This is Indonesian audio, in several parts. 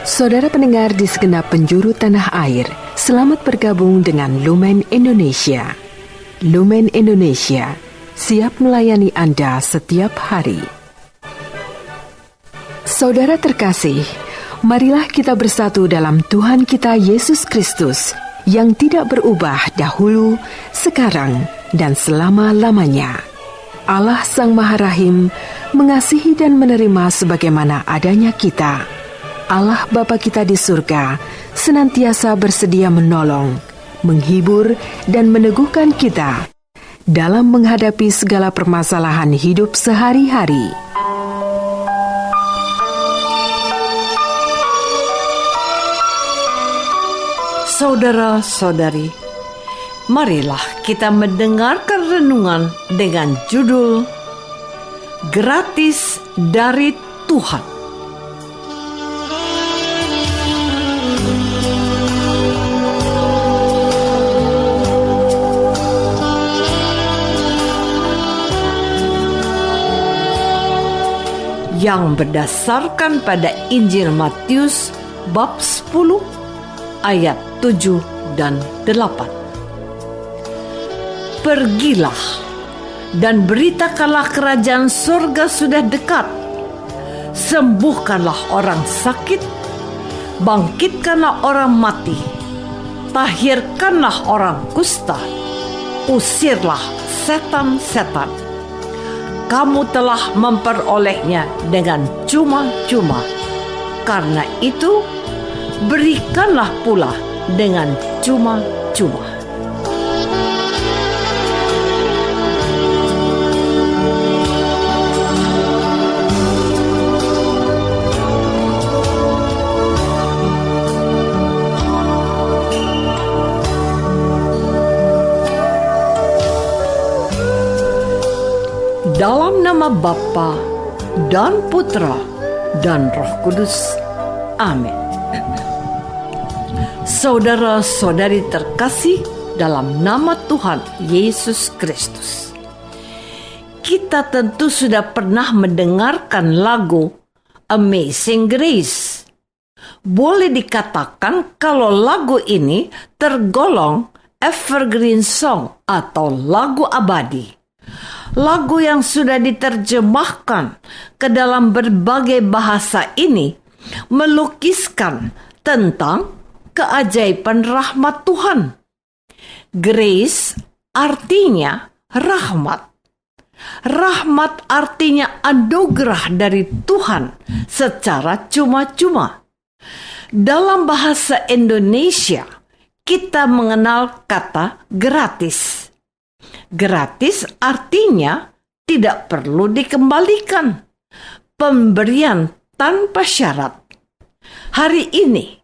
Saudara pendengar di segenap penjuru tanah air, selamat bergabung dengan Lumen Indonesia. Lumen Indonesia, siap melayani Anda setiap hari. Saudara terkasih, marilah kita bersatu dalam Tuhan kita Yesus Kristus yang tidak berubah dahulu, sekarang, dan selama-lamanya. Allah Sang Maha Rahim mengasihi dan menerima sebagaimana adanya kita. Allah Bapa kita di surga senantiasa bersedia menolong, menghibur, dan meneguhkan kita dalam menghadapi segala permasalahan hidup sehari-hari. Saudara-saudari, marilah kita mendengarkan renungan dengan judul Gratis dari Tuhan. Yang berdasarkan pada Injil Matius bab 10 ayat 7 dan 8. Pergilah dan beritakanlah kerajaan surga sudah dekat. Sembuhkanlah orang sakit, bangkitkanlah orang mati, tahirkanlah orang kusta, usirlah setan-setan. Kamu telah memperolehnya dengan cuma-cuma. Karena itu, berikanlah pula dengan cuma-cuma. Dalam nama Bapa dan Putra dan Roh Kudus. Amin. Saudara-saudari terkasih dalam nama Tuhan Yesus Kristus. Kita tentu sudah pernah mendengarkan lagu Amazing Grace. Boleh dikatakan kalau lagu ini tergolong evergreen song atau lagu abadi. Lagu yang sudah diterjemahkan ke dalam berbagai bahasa ini melukiskan tentang keajaiban rahmat Tuhan. Grace artinya rahmat. Rahmat artinya anugerah dari Tuhan secara cuma-cuma. Dalam bahasa Indonesia, kita mengenal kata gratis. Gratis artinya tidak perlu dikembalikan. Pemberian tanpa syarat. Hari ini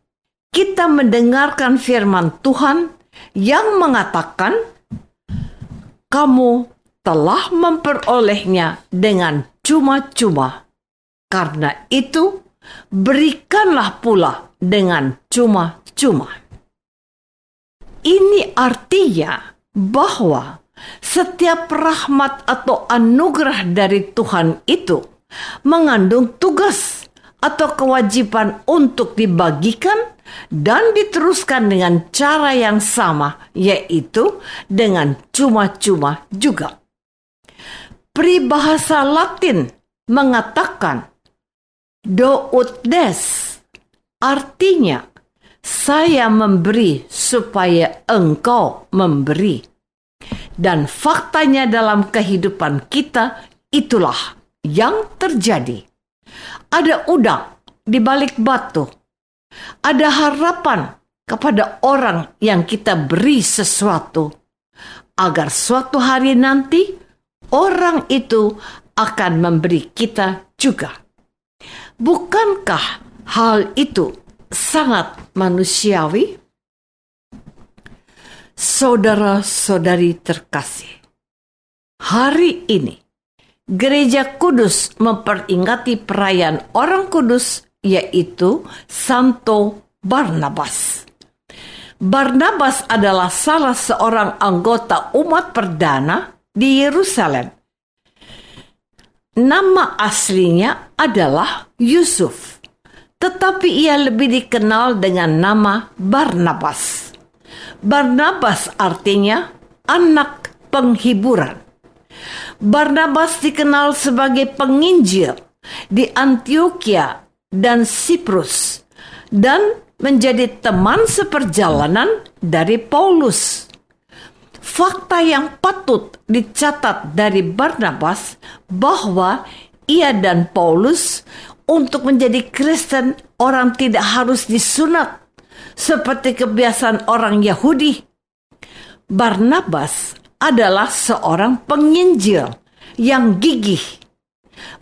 kita mendengarkan firman Tuhan yang mengatakan, kamu telah memperolehnya dengan cuma-cuma. Karena itu, berikanlah pula dengan cuma-cuma. Ini artinya bahwa setiap rahmat atau anugerah dari Tuhan itu mengandung tugas atau kewajiban untuk dibagikan dan diteruskan dengan cara yang sama, yaitu dengan cuma-cuma juga. Peribahasa Latin mengatakan do ut des, artinya saya memberi supaya engkau memberi. Dan faktanya dalam kehidupan kita itulah yang terjadi. Ada udang di balik batu. Ada harapan kepada orang yang kita beri sesuatu. Agar suatu hari nanti orang itu akan memberi kita juga. Bukankah hal itu sangat manusiawi? Saudara-saudari terkasih, hari ini Gereja Kudus memperingati perayaan orang kudus, yaitu Santo Barnabas. Barnabas adalah salah seorang anggota umat perdana di Yerusalem. Nama aslinya adalah Yusuf, tetapi ia lebih dikenal dengan nama Barnabas. Barnabas artinya anak penghiburan. Barnabas dikenal sebagai penginjil di Antioquia dan Siprus dan menjadi teman seperjalanan dari Paulus. Fakta yang patut dicatat dari Barnabas bahwa ia dan Paulus untuk menjadi Kristen orang tidak harus disunat seperti kebiasaan orang Yahudi. Barnabas adalah seorang penginjil yang gigih.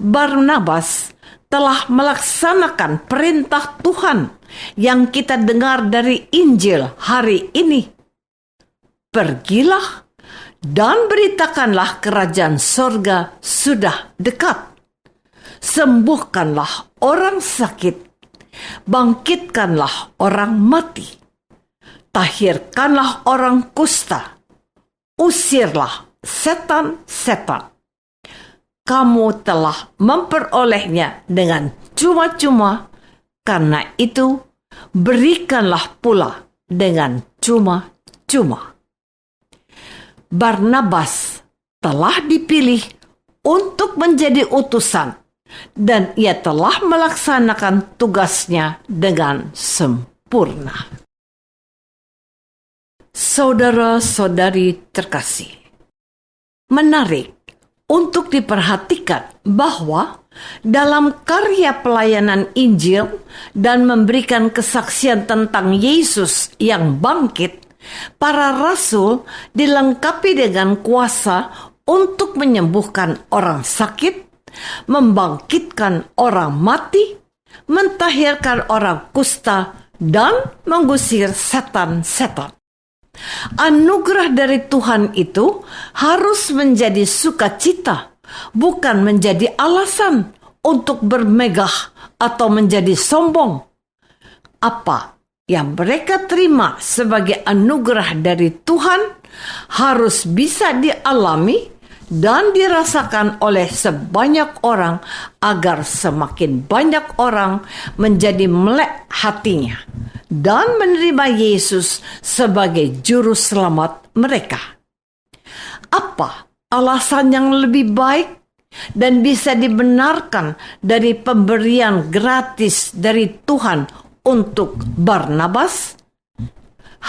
Barnabas telah melaksanakan perintah Tuhan yang kita dengar dari Injil hari ini. Pergilah dan beritakanlah kerajaan sorga sudah dekat. Sembuhkanlah orang sakit, bangkitkanlah orang mati, tahirkanlah orang kusta, usirlah setan-setan. Kamu telah memperolehnya dengan cuma-cuma, karena itu berikanlah pula dengan cuma-cuma. Barnabas telah dipilih untuk menjadi utusan dan ia telah melaksanakan tugasnya dengan sempurna. Saudara-saudari terkasih, menarik untuk diperhatikan bahwa dalam karya pelayanan Injil dan memberikan kesaksian tentang Yesus yang bangkit, para rasul dilengkapi dengan kuasa untuk menyembuhkan orang sakit, membangkitkan orang mati, mentahirkan orang kusta, dan mengusir setan-setan. Anugerah dari Tuhan itu harus menjadi sukacita, bukan menjadi alasan untuk bermegah atau menjadi sombong. Apa yang mereka terima sebagai anugerah dari Tuhan harus bisa dialami dan dirasakan oleh sebanyak orang agar semakin banyak orang menjadi melek hatinya dan menerima Yesus sebagai juru selamat mereka. Apa alasan yang lebih baik dan bisa dibenarkan dari pemberian gratis dari Tuhan untuk Barnabas?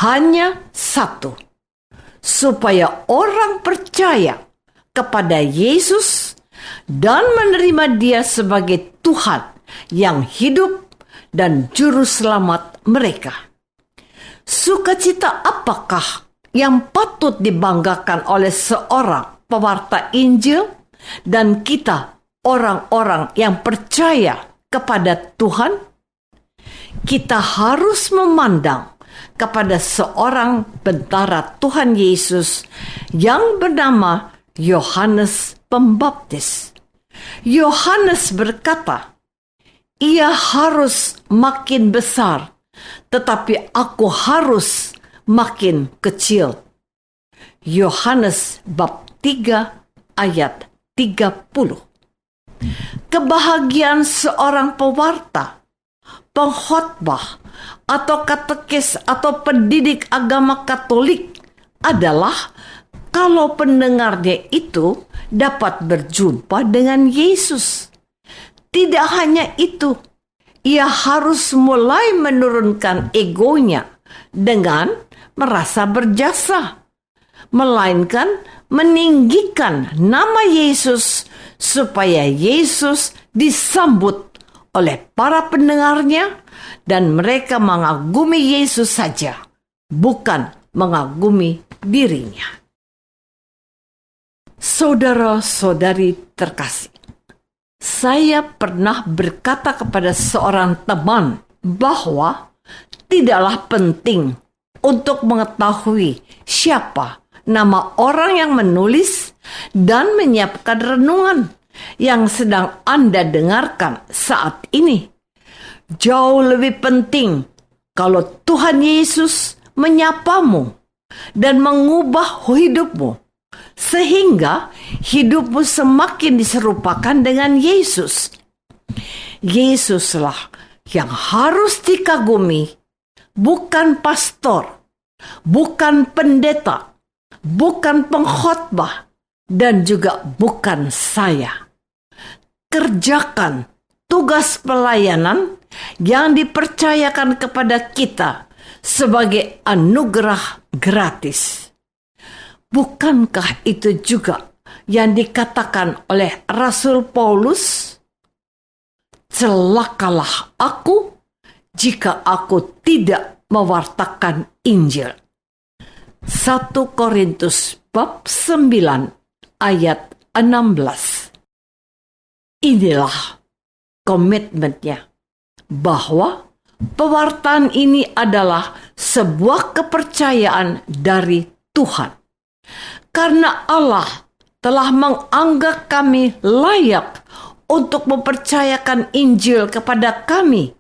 Hanya satu, supaya orang percaya kepada Yesus dan menerima Dia sebagai Tuhan yang hidup dan juru selamat mereka. Sukacita apakah yang patut dibanggakan oleh seorang pewarta Injil dan kita orang-orang yang percaya kepada Tuhan? Kita harus memandang kepada seorang bentara Tuhan Yesus yang bernama Yohanes Pembaptis. Yohanes berkata, "Ia harus makin besar, tetapi aku harus makin kecil." Yohanes bab 3 ayat 30. Kebahagiaan seorang pewarta, pengkhotbah, atau katekis atau pendidik agama Katolik adalah kalau pendengarnya itu dapat berjumpa dengan Yesus. Tidak hanya itu, ia harus mulai menurunkan egonya dengan merasa berjasa, melainkan meninggikan nama Yesus supaya Yesus disambut oleh para pendengarnya dan mereka mengagumi Yesus saja, bukan mengagumi dirinya. Saudara-saudari terkasih, saya pernah berkata kepada seorang teman bahwa tidaklah penting untuk mengetahui siapa nama orang yang menulis dan menyiapkan renungan yang sedang Anda dengarkan saat ini. Jauh lebih penting kalau Tuhan Yesus menyapamu dan mengubah hidupmu, sehingga hidupmu semakin diserupakan dengan Yesus. Yesuslah Yang harus dikagumi bukan pastor, bukan pendeta, bukan pengkhotbah, dan juga bukan saya. Kerjakan tugas pelayanan yang dipercayakan kepada kita sebagai anugerah gratis. Bukankah itu juga yang dikatakan oleh Rasul Paulus? Celakalah aku jika aku tidak mewartakan Injil. 1 Korintus bab 9 ayat 16. Inilah komitmennya, bahwa pewartaan ini adalah sebuah kepercayaan dari Tuhan. Karena Allah telah menganggap kami layak untuk mempercayakan Injil kepada kami.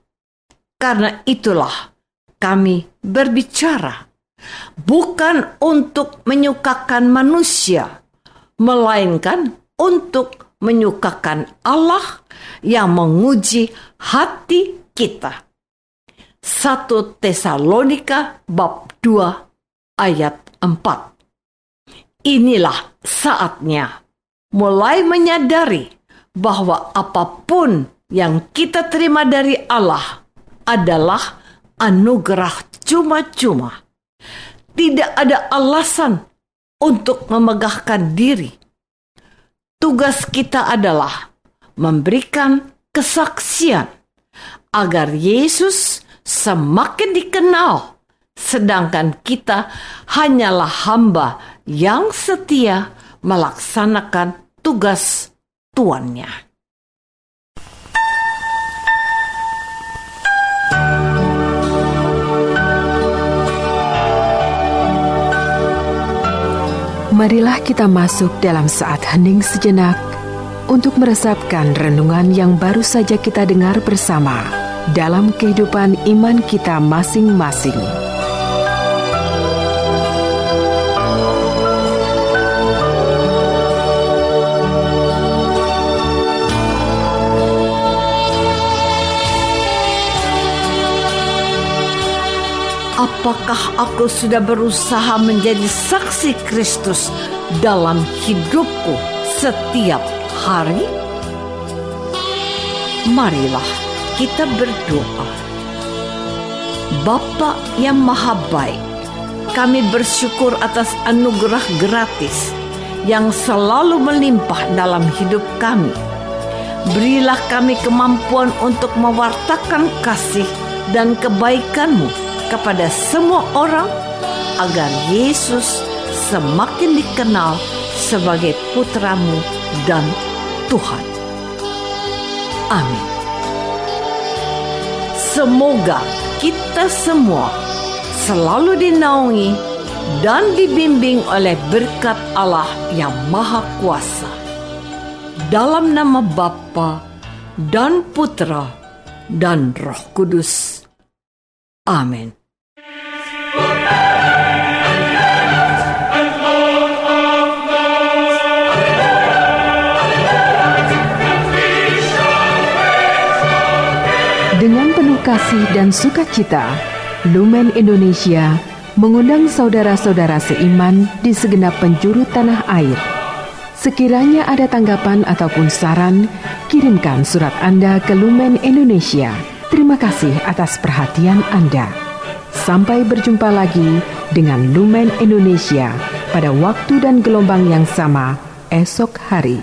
Karena itulah kami berbicara, bukan untuk menyukakan manusia, melainkan untuk menyukakan Allah yang menguji hati kita. 1 Tesalonika bab 2 ayat 4. Inilah saatnya mulai menyadari bahwa apapun yang kita terima dari Allah adalah anugerah cuma-cuma. Tidak ada alasan untuk memegahkan diri. Tugas kita adalah memberikan kesaksian agar Yesus semakin dikenal, sedangkan kita hanyalah hamba yang setia melaksanakan tugas tuannya. Marilah kita masuk dalam saat hening sejenak untuk meresapkan renungan yang baru saja kita dengar bersama dalam kehidupan iman kita masing-masing. Apakah aku sudah berusaha menjadi saksi Kristus dalam hidupku setiap hari? Marilah kita berdoa. Bapa yang Maha Baik, kami bersyukur atas anugerah gratis yang selalu melimpah dalam hidup kami. Berilah kami kemampuan untuk mewartakan kasih dan kebaikan-Mu kepada semua orang, agar Yesus semakin dikenal sebagai Putra-Mu dan Tuhan. Amin. Semoga kita semua selalu dinaungi dan dibimbing oleh berkat Allah yang Maha Kuasa. Dalam nama Bapa dan Putra dan Roh Kudus. Amin. Dengan penuh kasih dan sukacita, Lumen Indonesia mengundang saudara-saudara seiman di segenap penjuru tanah air. Sekiranya ada tanggapan ataupun saran, kirimkan surat Anda ke Lumen Indonesia. Terima kasih atas perhatian Anda. Sampai berjumpa lagi dengan Lumen Indonesia pada waktu dan gelombang yang sama esok hari.